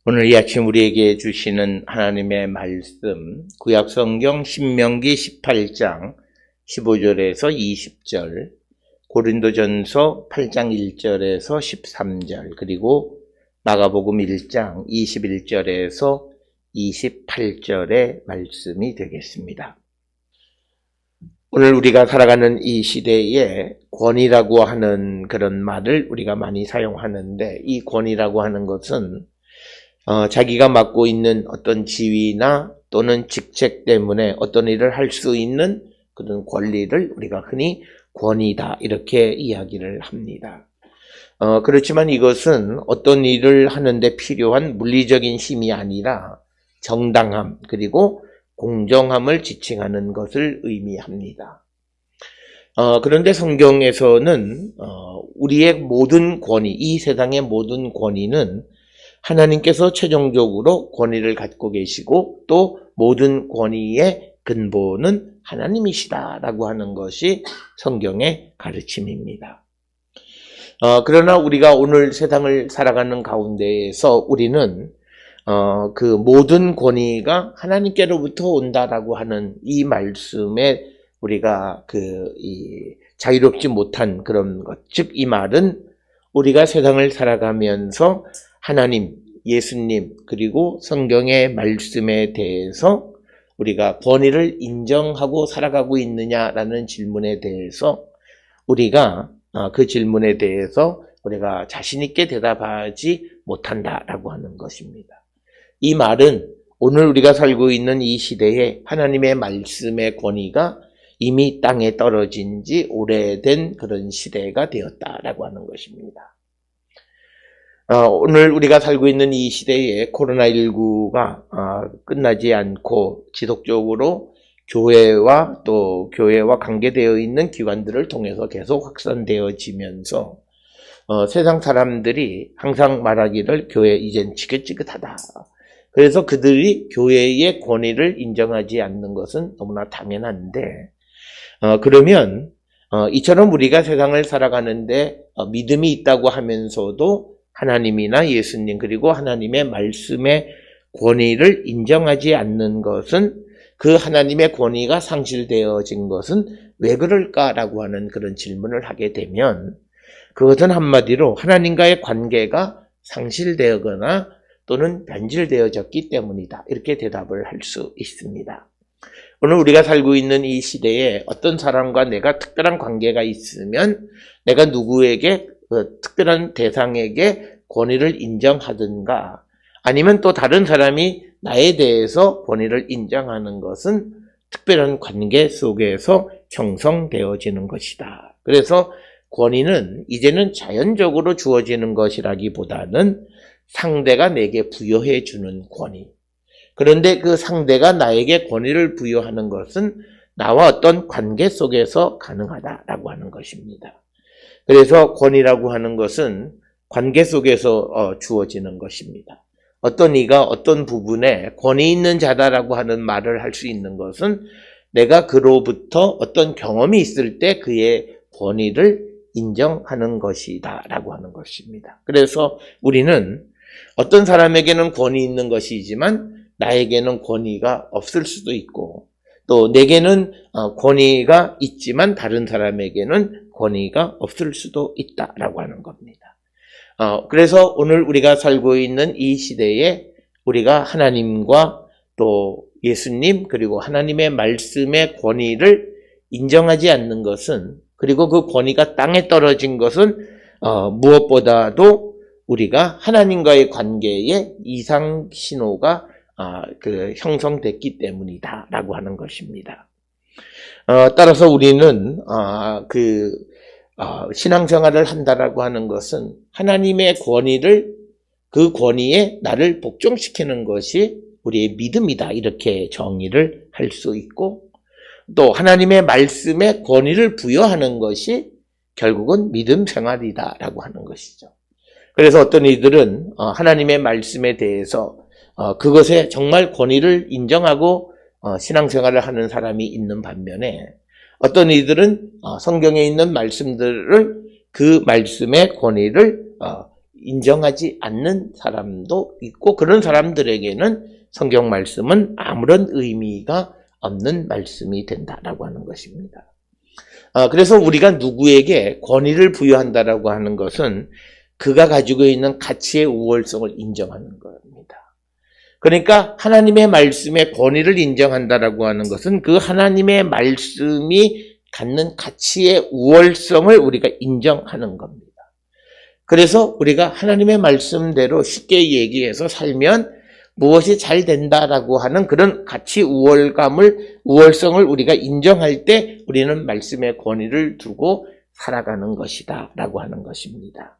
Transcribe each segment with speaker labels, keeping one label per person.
Speaker 1: 오늘 이 아침 우리에게 주시는 하나님의 말씀, 구약성경 신명기 18장 15절에서 20절, 고린도전서 8장 1절에서 13절, 그리고 마가복음 1장 21절에서 28절의 말씀이 되겠습니다. 오늘 우리가 살아가는 이 시대에 권위라고 하는 그런 말을 우리가 많이 사용하는데, 이 권위라고 하는 것은 자기가 맡고 있는 어떤 지위나 또는 직책 때문에 어떤 일을 할 수 있는 그런 권리를 우리가 흔히 권위다 이렇게 이야기를 합니다. 그렇지만 이것은 어떤 일을 하는데 필요한 물리적인 힘이 아니라 정당함 그리고 공정함을 지칭하는 것을 의미합니다. 그런데 성경에서는 우리의 모든 권위, 이 세상의 모든 권위는 하나님께서 최종적으로 권위를 갖고 계시고 또 모든 권위의 근본은 하나님이시다라고 하는 것이 성경의 가르침입니다. 그러나 우리가 오늘 세상을 살아가는 가운데에서 우리는 그 모든 권위가 하나님께로부터 온다라고 하는 이 말씀에 우리가 자유롭지 못한 그런 것, 즉 이 말은 우리가 세상을 살아가면서 하나님, 예수님, 그리고 성경의 말씀에 대해서 우리가 권위를 인정하고 살아가고 있느냐라는 질문에 대해서 우리가 그 질문에 대해서 우리가 자신 있게 대답하지 못한다라고 하는 것입니다. 이 말은 오늘 우리가 살고 있는 이 시대에 하나님의 말씀의 권위가 이미 땅에 떨어진 지 오래된 그런 시대가 되었다라고 하는 것입니다. 오늘 우리가 살고 있는 이 시대에 코로나19가 끝나지 않고 지속적으로 교회와 관계되어 있는 기관들을 통해서 계속 확산되어지면서 세상 사람들이 항상 말하기를 교회 이젠 지긋지긋하다. 그래서 그들이 교회의 권위를 인정하지 않는 것은 너무나 당연한데, 그러면 이처럼 우리가 세상을 살아가는데 믿음이 있다고 하면서도 하나님이나 예수님 그리고 하나님의 말씀의 권위를 인정하지 않는 것은, 그 하나님의 권위가 상실되어진 것은 왜 그럴까라고 하는 그런 질문을 하게 되면, 그것은 한마디로 하나님과의 관계가 상실되거나 또는 변질되어졌기 때문이다, 이렇게 대답을 할 수 있습니다. 오늘 우리가 살고 있는 이 시대에 어떤 사람과 내가 특별한 관계가 있으면 내가 누구에게 특별한 대상에게 권위를 인정하든가, 아니면 또 다른 사람이 나에 대해서 권위를 인정하는 것은 특별한 관계 속에서 형성되어지는 것이다. 그래서 권위는 이제는 자연적으로 주어지는 것이라기보다는 상대가 내게 부여해 주는 권위. 그런데 그 상대가 나에게 권위를 부여하는 것은 나와 어떤 관계 속에서 가능하다라고 하는 것입니다. 그래서 권위라고 하는 것은 관계 속에서 주어지는 것입니다. 어떤 이가 어떤 부분에 권위 있는 자다라고 하는 말을 할 수 있는 것은 내가 그로부터 어떤 경험이 있을 때 그의 권위를 인정하는 것이다 라고 하는 것입니다. 그래서 우리는 어떤 사람에게는 권위 있는 것이지만 나에게는 권위가 없을 수도 있고, 또 내게는 권위가 있지만 다른 사람에게는 권위가 없을 수도 있다라고 하는 겁니다. 그래서 오늘 우리가 살고 있는 이 시대에 우리가 하나님과 또 예수님 그리고 하나님의 말씀의 권위를 인정하지 않는 것은, 그리고 그 권위가 땅에 떨어진 것은 무엇보다도 우리가 하나님과의 관계에 이상 신호가 형성됐기 때문이다라고 하는 것입니다. 따라서 우리는 신앙생활을 한다라고 하는 것은 하나님의 권위를, 그 권위에 나를 복종시키는 것이 우리의 믿음이다, 이렇게 정의를 할 수 있고, 또 하나님의 말씀에 권위를 부여하는 것이 결국은 믿음 생활이다라고 하는 것이죠. 그래서 어떤 이들은 하나님의 말씀에 대해서 그것에 정말 권위를 인정하고 신앙생활을 하는 사람이 있는 반면에, 어떤 이들은 성경에 있는 말씀들을, 그 말씀의 권위를 인정하지 않는 사람도 있고, 그런 사람들에게는 성경 말씀은 아무런 의미가 없는 말씀이 된다라고 하는 것입니다. 그래서 우리가 누구에게 권위를 부여한다라고 하는 것은 그가 가지고 있는 가치의 우월성을 인정하는 겁니다. 그러니까 하나님의 말씀에 권위를 인정한다라고 하는 것은 그 하나님의 말씀이 갖는 가치의 우월성을 우리가 인정하는 겁니다. 그래서 우리가 하나님의 말씀대로 쉽게 얘기해서 살면 무엇이 잘 된다라고 하는 그런 가치 우월성을 우리가 인정할 때 우리는 말씀의 권위를 두고 살아가는 것이다 라고 하는 것입니다.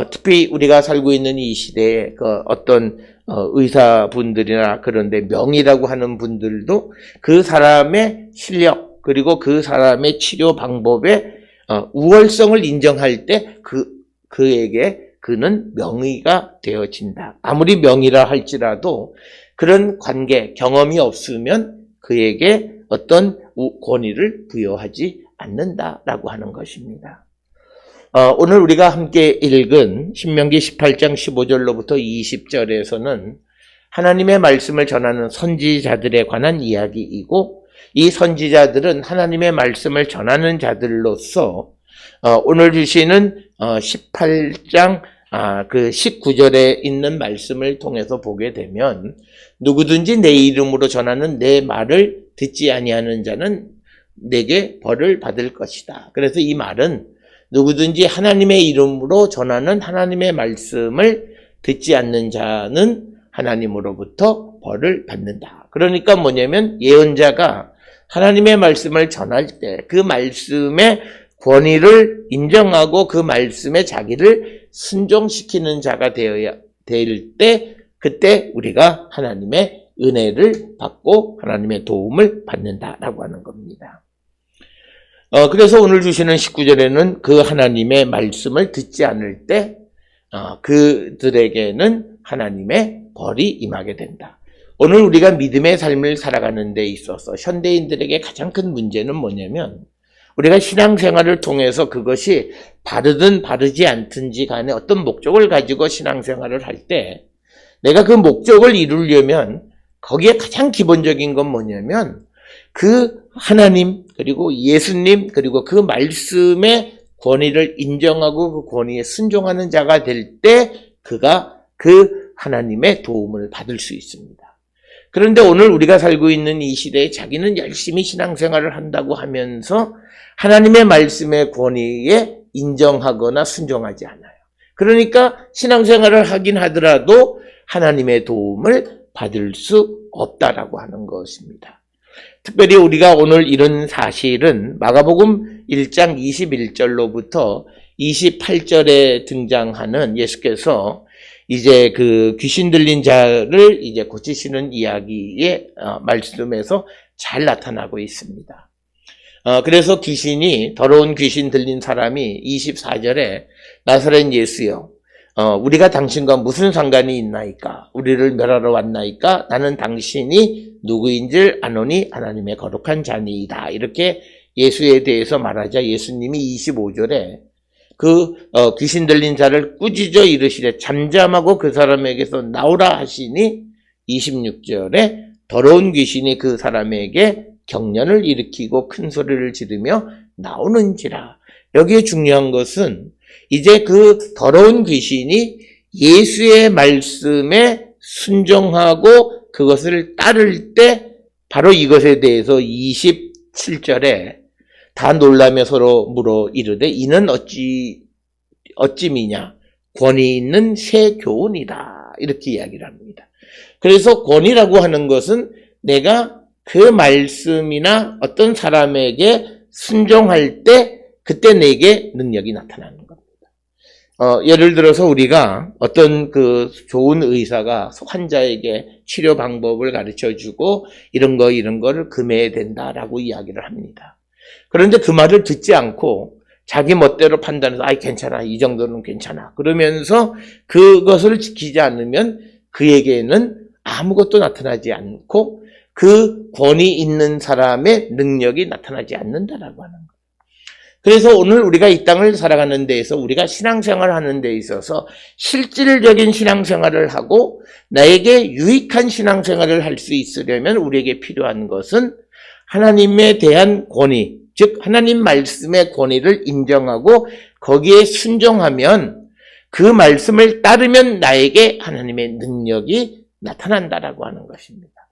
Speaker 1: 특히 우리가 살고 있는 이 시대에 어떤 의사분들이나 그런데 명의라고 하는 분들도 그 사람의 실력 그리고 그 사람의 치료 방법의 우월성을 인정할 때 그에게 그는 명의가 되어진다. 아무리 명의라 할지라도 그런 관계, 경험이 없으면 그에게 어떤 권위를 부여하지 않는다라고 하는 것입니다. 오늘 우리가 함께 읽은 신명기 18장 15절로부터 20절에서는 하나님의 말씀을 전하는 선지자들에 관한 이야기이고, 이 선지자들은 하나님의 말씀을 전하는 자들로서 오늘 주시는 18장 그 19절에 있는 말씀을 통해서 보게 되면, 누구든지 내 이름으로 전하는 내 말을 듣지 아니하는 자는 내게 벌을 받을 것이다. 그래서 이 말은 누구든지 하나님의 이름으로 전하는 하나님의 말씀을 듣지 않는 자는 하나님으로부터 벌을 받는다. 그러니까 뭐냐면 예언자가 하나님의 말씀을 전할 때 그 말씀의 권위를 인정하고 그 말씀에 자기를 순종시키는 자가 될 때, 그때 우리가 하나님의 은혜를 받고 하나님의 도움을 받는다라고 하는 겁니다. 그래서 오늘 주시는 19절에는 그 하나님의 말씀을 듣지 않을 때 그들에게는 하나님의 벌이 임하게 된다. 오늘 우리가 믿음의 삶을 살아가는 데 있어서 현대인들에게 가장 큰 문제는 뭐냐면, 우리가 신앙생활을 통해서 그것이 바르든 바르지 않든지 간에 어떤 목적을 가지고 신앙생활을 할 때 내가 그 목적을 이루려면 거기에 가장 기본적인 건 뭐냐면 그 하나님 그리고 예수님 그리고 그 말씀의 권위를 인정하고 그 권위에 순종하는 자가 될 때 그가 그 하나님의 도움을 받을 수 있습니다. 그런데 오늘 우리가 살고 있는 이 시대에 자기는 열심히 신앙생활을 한다고 하면서 하나님의 말씀의 권위에 인정하거나 순종하지 않아요. 그러니까 신앙생활을 하긴 하더라도 하나님의 도움을 받을 수 없다라고 하는 것입니다. 특별히 우리가 오늘 이런 사실은 마가복음 1장 21절로부터 28절에 등장하는 예수께서 이제 그 귀신 들린 자를 이제 고치시는 이야기의 말씀에서 잘 나타나고 있습니다. 그래서 더러운 귀신 들린 사람이 24절에 나사렛 예수여, 우리가 당신과 무슨 상관이 있나이까? 우리를 멸하러 왔나이까? 나는 당신이 누구인 줄 아노니 하나님의 거룩한 자니이다. 이렇게 예수에 대해서 말하자 예수님이 25절에 귀신 들린 자를 꾸짖어 이르시되 잠잠하고 그 사람에게서 나오라 하시니 26절에 더러운 귀신이 그 사람에게 경련을 일으키고 큰 소리를 지르며 나오는지라. 여기에 중요한 것은 이제 그 더러운 귀신이 예수의 말씀에 순종하고 그것을 따를 때 바로 이것에 대해서 27절에 다 놀라며 서로 물어 이르되 이는 어찌미냐 권위 있는 새 교훈이다. 이렇게 이야기를 합니다. 그래서 권위라고 하는 것은 내가 그 말씀이나 어떤 사람에게 순종할 때 그때 내게 능력이 나타나는 겁니다. 예를 들어서 우리가 어떤 그 좋은 의사가 환자에게 치료 방법을 가르쳐주고 이런 거를 금해야 된다라고 이야기를 합니다. 그런데 그 말을 듣지 않고 자기 멋대로 판단해서 괜찮아, 이 정도는 괜찮아 그러면서 그것을 지키지 않으면 그에게는 아무것도 나타나지 않고 그 권위 있는 사람의 능력이 나타나지 않는다라고 하는 거예요. 그래서 오늘 우리가 이 땅을 살아가는 데에서 우리가 신앙생활을 하는 데 있어서 실질적인 신앙생활을 하고 나에게 유익한 신앙생활을 할 수 있으려면 우리에게 필요한 것은 하나님에 대한 권위, 즉 하나님 말씀의 권위를 인정하고 거기에 순종하면 그 말씀을 따르면 나에게 하나님의 능력이 나타난다라고 하는 것입니다.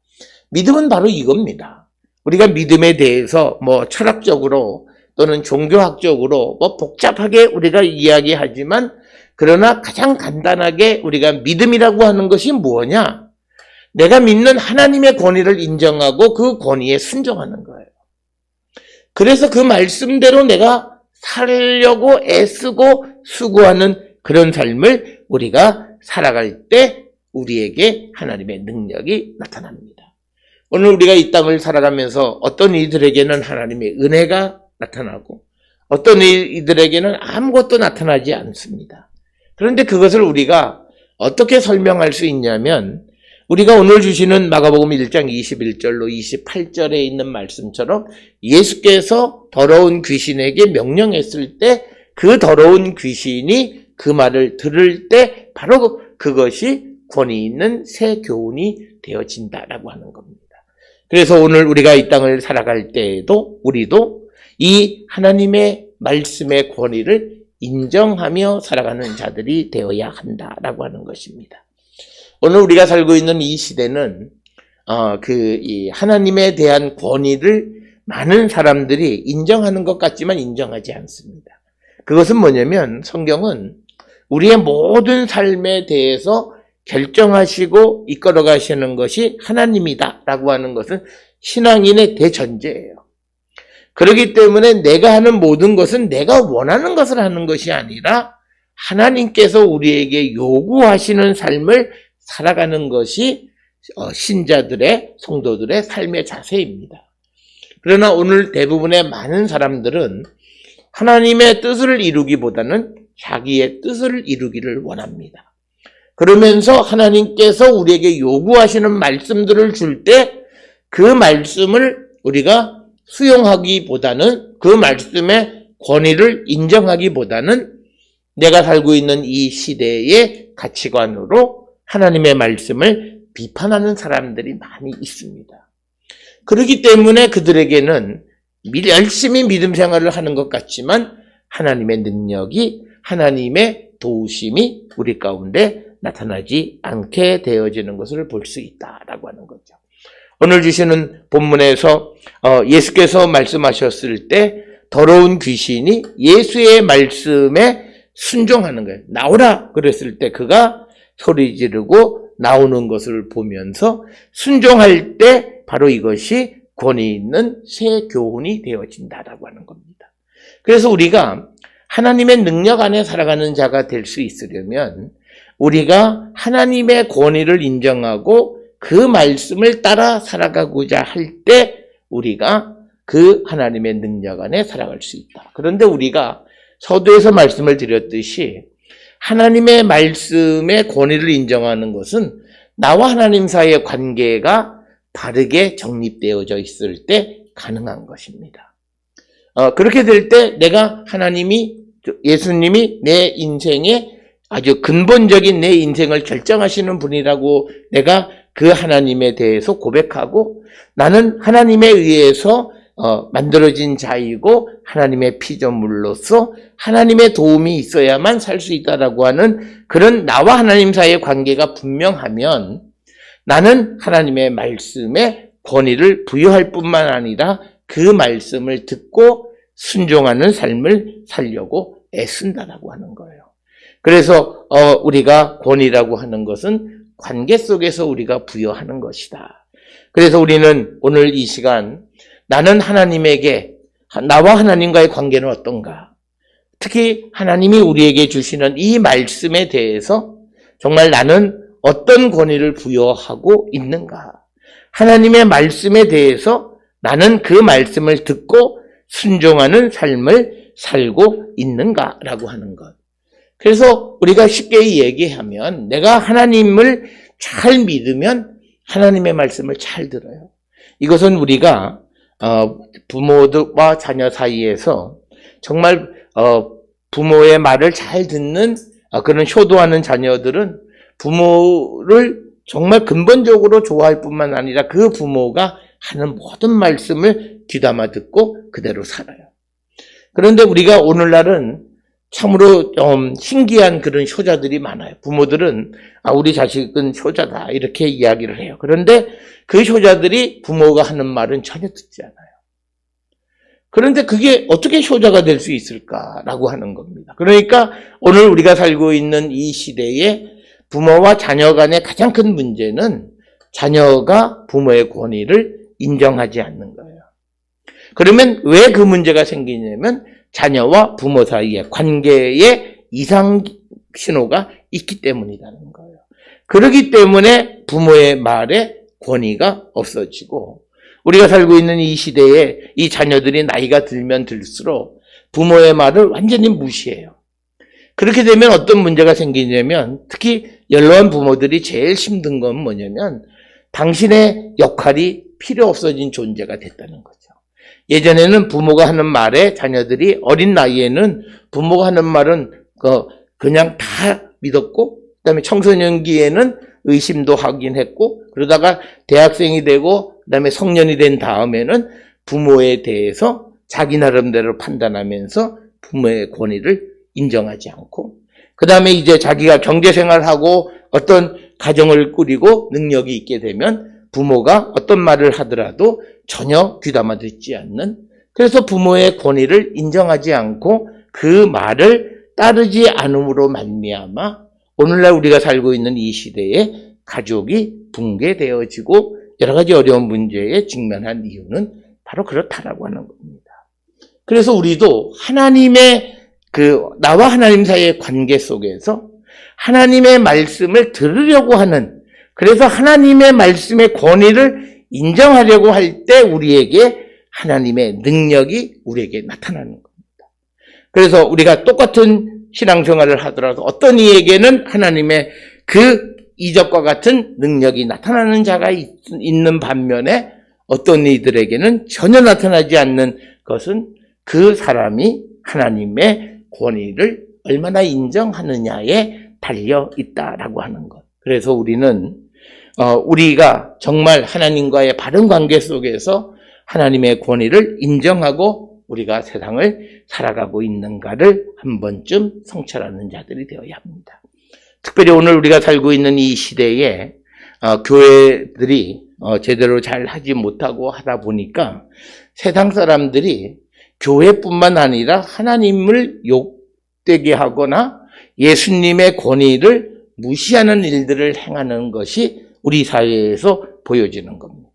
Speaker 1: 믿음은 바로 이겁니다. 우리가 믿음에 대해서 철학적으로 또는 종교학적으로 복잡하게 우리가 이야기하지만 그러나 가장 간단하게 우리가 믿음이라고 하는 것이 뭐냐? 내가 믿는 하나님의 권위를 인정하고 그 권위에 순종하는 거예요. 그래서 그 말씀대로 내가 살려고 애쓰고 수고하는 그런 삶을 우리가 살아갈 때 우리에게 하나님의 능력이 나타납니다. 오늘 우리가 이 땅을 살아가면서 어떤 이들에게는 하나님의 은혜가 나타나고 어떤 이들에게는 아무것도 나타나지 않습니다. 그런데 그것을 우리가 어떻게 설명할 수 있냐면 우리가 오늘 주시는 마가복음 1장 21절로 28절에 있는 말씀처럼 예수께서 더러운 귀신에게 명령했을 때 그 더러운 귀신이 그 말을 들을 때 바로 그것이 권위 있는 새 교훈이 되어진다라고 하는 겁니다. 그래서 오늘 우리가 이 땅을 살아갈 때에도 우리도 이 하나님의 말씀의 권위를 인정하며 살아가는 자들이 되어야 한다라고 하는 것입니다. 오늘 우리가 살고 있는 이 시대는 이 하나님에 대한 권위를 많은 사람들이 인정하는 것 같지만 인정하지 않습니다. 그것은 뭐냐면 성경은 우리의 모든 삶에 대해서 결정하시고 이끌어 가시는 것이 하나님이다라고 하는 것은 신앙인의 대전제예요. 그렇기 때문에 내가 하는 모든 것은 내가 원하는 것을 하는 것이 아니라 하나님께서 우리에게 요구하시는 삶을 살아가는 것이 신자들의 성도들의 삶의 자세입니다. 그러나 오늘 대부분의 많은 사람들은 하나님의 뜻을 이루기보다는 자기의 뜻을 이루기를 원합니다. 그러면서 하나님께서 우리에게 요구하시는 말씀들을 줄 때 그 말씀을 우리가 수용하기보다는 그 말씀의 권위를 인정하기보다는 내가 살고 있는 이 시대의 가치관으로 하나님의 말씀을 비판하는 사람들이 많이 있습니다. 그렇기 때문에 그들에게는 열심히 믿음 생활을 하는 것 같지만 하나님의 능력이 하나님의 도우심이 우리 가운데 나타나지 않게 되어지는 것을 볼 수 있다라고 하는 거죠. 오늘 주시는 본문에서 예수께서 말씀하셨을 때 더러운 귀신이 예수의 말씀에 순종하는 거예요. 나오라 그랬을 때 그가 소리 지르고 나오는 것을 보면서 순종할 때 바로 이것이 권위 있는 새 교훈이 되어진다라고 하는 겁니다. 그래서 우리가 하나님의 능력 안에 살아가는 자가 될 수 있으려면 우리가 하나님의 권위를 인정하고 그 말씀을 따라 살아가고자 할 때 우리가 그 하나님의 능력 안에 살아갈 수 있다. 그런데 우리가 서두에서 말씀을 드렸듯이 하나님의 말씀의 권위를 인정하는 것은 나와 하나님 사이의 관계가 바르게 정립되어져 있을 때 가능한 것입니다. 그렇게 될 때 내가 예수님이 내 인생의 아주 근본적인 내 인생을 결정하시는 분이라고 내가 그 하나님에 대해서 고백하고 나는 하나님에 의해서 만들어진 자이고 하나님의 피조물로서 하나님의 도움이 있어야만 살 수 있다라고 하는 그런 나와 하나님 사이의 관계가 분명하면 나는 하나님의 말씀에 권위를 부여할 뿐만 아니라 그 말씀을 듣고 순종하는 삶을 살려고 애쓴다라고 하는 거예요. 그래서 우리가 권위라고 하는 것은 관계 속에서 우리가 부여하는 것이다. 그래서 우리는 오늘 이 시간 나는 나와 하나님과의 관계는 어떤가? 특히 하나님이 우리에게 주시는 이 말씀에 대해서 정말 나는 어떤 권위를 부여하고 있는가? 하나님의 말씀에 대해서 나는 그 말씀을 듣고 순종하는 삶을 살고 있는가라고 하는 것. 그래서 우리가 쉽게 얘기하면 내가 하나님을 잘 믿으면 하나님의 말씀을 잘 들어요. 이것은 우리가 부모와 자녀 사이에서 정말 부모의 말을 잘 듣는 그런 효도하는 자녀들은 부모를 정말 근본적으로 좋아할 뿐만 아니라 그 부모가 하는 모든 말씀을 귀담아 듣고 그대로 살아요. 그런데 우리가 오늘날은 참으로 신기한 그런 효자들이 많아요. 부모들은 우리 자식은 효자다 이렇게 이야기를 해요. 그런데 그 효자들이 부모가 하는 말은 전혀 듣지 않아요. 그런데 그게 어떻게 효자가 될 수 있을까라고 하는 겁니다. 그러니까 오늘 우리가 살고 있는 이 시대에 부모와 자녀 간의 가장 큰 문제는 자녀가 부모의 권위를 인정하지 않는 거예요. 그러면 왜 그 문제가 생기냐면 자녀와 부모 사이의 관계에 이상 신호가 있기 때문이라는 거예요. 그렇기 때문에 부모의 말에 권위가 없어지고 우리가 살고 있는 이 시대에 이 자녀들이 나이가 들면 들수록 부모의 말을 완전히 무시해요. 그렇게 되면 어떤 문제가 생기냐면 특히 연로한 부모들이 제일 힘든 건 뭐냐면 당신의 역할이 필요 없어진 존재가 됐다는 거죠. 예전에는 부모가 하는 말에 자녀들이 어린 나이에는 부모가 하는 말은 그냥 다 믿었고 그다음에 청소년기에는 의심도 하긴 했고 그러다가 대학생이 되고 그다음에 성년이 된 다음에는 부모에 대해서 자기 나름대로 판단하면서 부모의 권위를 인정하지 않고 그다음에 이제 자기가 경제생활하고 어떤 가정을 꾸리고 능력이 있게 되면 부모가 어떤 말을 하더라도 전혀 귀담아 듣지 않는 그래서 부모의 권위를 인정하지 않고 그 말을 따르지 않음으로 말미암아 오늘날 우리가 살고 있는 이 시대에 가족이 붕괴되어지고 여러 가지 어려운 문제에 직면한 이유는 바로 그렇다라고 하는 겁니다. 그래서 우리도 하나님의 나와 하나님 사이의 관계 속에서 하나님의 말씀을 들으려고 하는 그래서 하나님의 말씀의 권위를 인정하려고 할 때 우리에게 하나님의 능력이 우리에게 나타나는 겁니다. 그래서 우리가 똑같은 신앙생활을 하더라도 어떤 이에게는 하나님의 그 이적과 같은 능력이 나타나는 자가 있는 반면에 어떤 이들에게는 전혀 나타나지 않는 것은 그 사람이 하나님의 권위를 얼마나 인정하느냐에 달려 있다라고 하는 것. 그래서 우리는 우리가 정말 하나님과의 바른 관계 속에서 하나님의 권위를 인정하고 우리가 세상을 살아가고 있는가를 한 번쯤 성찰하는 자들이 되어야 합니다. 특별히 오늘 우리가 살고 있는 이 시대에 교회들이 제대로 잘 하지 못하고 하다 보니까 세상 사람들이 교회뿐만 아니라 하나님을 욕되게 하거나 예수님의 권위를 무시하는 일들을 행하는 것이 우리 사회에서 보여지는 겁니다.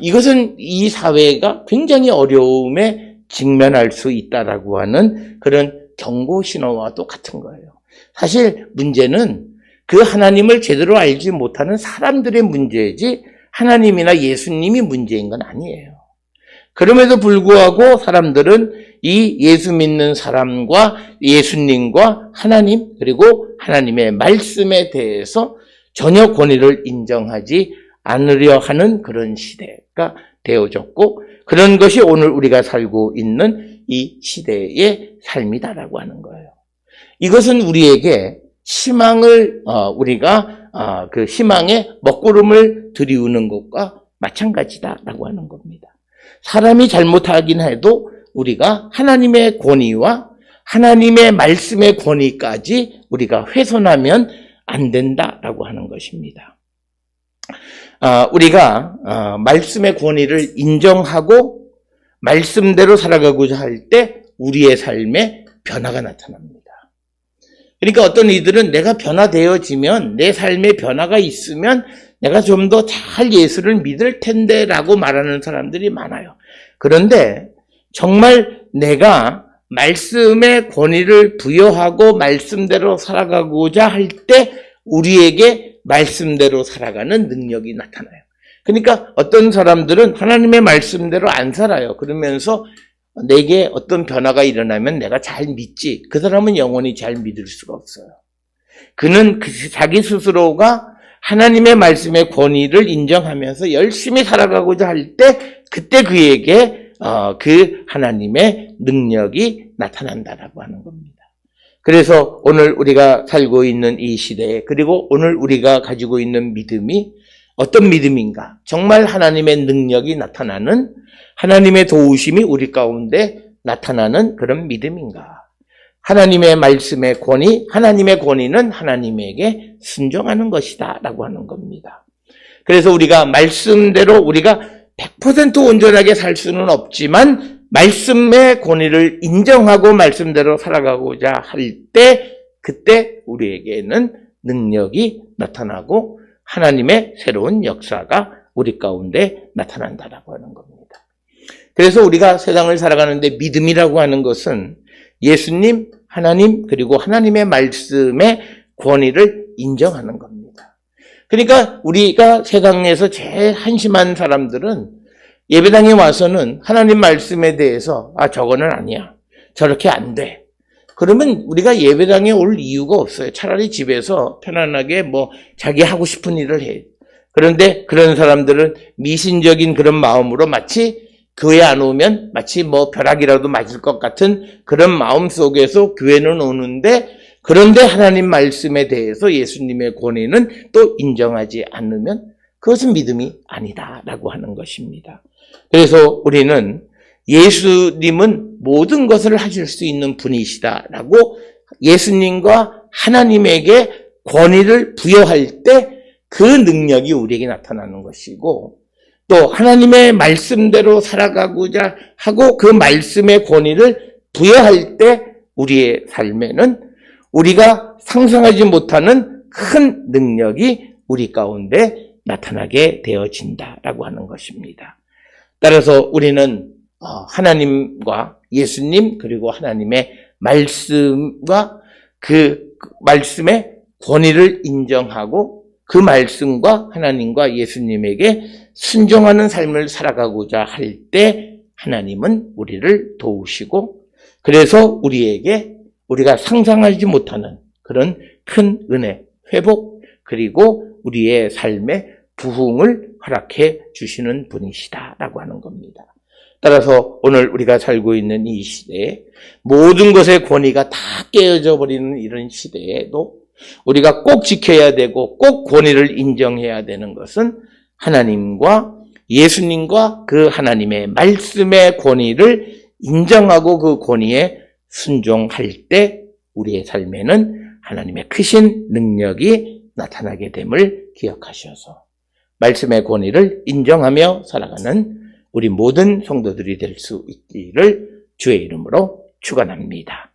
Speaker 1: 이것은 이 사회가 굉장히 어려움에 직면할 수 있다라고 하는 그런 경고 신호와도 같은 거예요. 사실 문제는 그 하나님을 제대로 알지 못하는 사람들의 문제이지 하나님이나 예수님이 문제인 건 아니에요. 그럼에도 불구하고 사람들은 이 예수 믿는 사람과 예수님과 하나님 그리고 하나님의 말씀에 대해서 전혀 권위를 인정하지 않으려 하는 그런 시대가 되어졌고 그런 것이 오늘 우리가 살고 있는 이 시대의 삶이다라고 하는 거예요. 이것은 우리에게 희망을 우리가 그 희망의 먹구름을 들이우는 것과 마찬가지다라고 하는 겁니다. 사람이 잘못하긴 해도 우리가 하나님의 권위와 하나님의 말씀의 권위까지 우리가 훼손하면 안 된다라고 하는 것입니다. 우리가 말씀의 권위를 인정하고 말씀대로 살아가고자 할 때 우리의 삶에 변화가 나타납니다. 그러니까 어떤 이들은 내가 변화되어지면 내 삶에 변화가 있으면 내가 좀 더 잘 예수를 믿을 텐데 라고 말하는 사람들이 많아요. 그런데 정말 내가 말씀의 권위를 부여하고 말씀대로 살아가고자 할 때 우리에게 말씀대로 살아가는 능력이 나타나요. 그러니까 어떤 사람들은 하나님의 말씀대로 안 살아요. 그러면서 내게 어떤 변화가 일어나면 내가 잘 믿지. 그 사람은 영원히 잘 믿을 수가 없어요. 그는 자기 스스로가 하나님의 말씀의 권위를 인정하면서 열심히 살아가고자 할 때 그때 그에게 그 하나님의 능력이 나타난다라고 하는 겁니다. 그래서 오늘 우리가 살고 있는 이 시대에, 그리고 오늘 우리가 가지고 있는 믿음이 어떤 믿음인가? 정말 하나님의 능력이 나타나는, 하나님의 도우심이 우리 가운데 나타나는 그런 믿음인가? 하나님의 말씀의 권위, 하나님의 권위는 하나님에게 순종하는 것이다 라고 하는 겁니다. 그래서 우리가 말씀대로 우리가 100% 온전하게 살 수는 없지만 말씀의 권위를 인정하고 말씀대로 살아가고자 할 때, 그때 우리에게는 능력이 나타나고 하나님의 새로운 역사가 우리 가운데 나타난다라고 하는 겁니다. 그래서 우리가 세상을 살아가는데 믿음이라고 하는 것은 예수님, 하나님, 그리고 하나님의 말씀의 권위를 인정하는 겁니다. 그러니까 우리가 세상에서 제일 한심한 사람들은 예배당에 와서는 하나님 말씀에 대해서 저거는 아니야, 저렇게 안 돼, 그러면 우리가 예배당에 올 이유가 없어요. 차라리 집에서 편안하게 자기 하고 싶은 일을 해. 그런데 그런 사람들은 미신적인 그런 마음으로 마치 교회 안 오면 마치 벼락이라도 맞을 것 같은 그런 마음 속에서 교회는 오는데, 그런데 하나님 말씀에 대해서 예수님의 권위는 또 인정하지 않으면 그것은 믿음이 아니다라고 하는 것입니다. 그래서 우리는 예수님은 모든 것을 하실 수 있는 분이시다라고 예수님과 하나님에게 권위를 부여할 때 그 능력이 우리에게 나타나는 것이고, 또 하나님의 말씀대로 살아가고자 하고 그 말씀의 권위를 부여할 때 우리의 삶에는 우리가 상상하지 못하는 큰 능력이 우리 가운데 나타나게 되어진다라고 하는 것입니다. 따라서 우리는 하나님과 예수님, 그리고 하나님의 말씀과 그 말씀의 권위를 인정하고 그 말씀과 하나님과 예수님에게 순종하는 삶을 살아가고자 할 때 하나님은 우리를 도우시고, 그래서 우리에게 우리가 상상하지 못하는 그런 큰 은혜, 회복, 그리고 우리의 삶의 부흥을 허락해 주시는 분이시다라고 하는 겁니다. 따라서 오늘 우리가 살고 있는 이 시대에 모든 것의 권위가 다 깨어져 버리는 이런 시대에도 우리가 꼭 지켜야 되고 꼭 권위를 인정해야 되는 것은 하나님과 예수님과 그 하나님의 말씀의 권위를 인정하고 그 권위에 순종할 때 우리의 삶에는 하나님의 크신 능력이 나타나게 됨을 기억하셔서 말씀의 권위를 인정하며 살아가는 우리 모든 성도들이 될 수 있기를 주의 이름으로 축원합니다.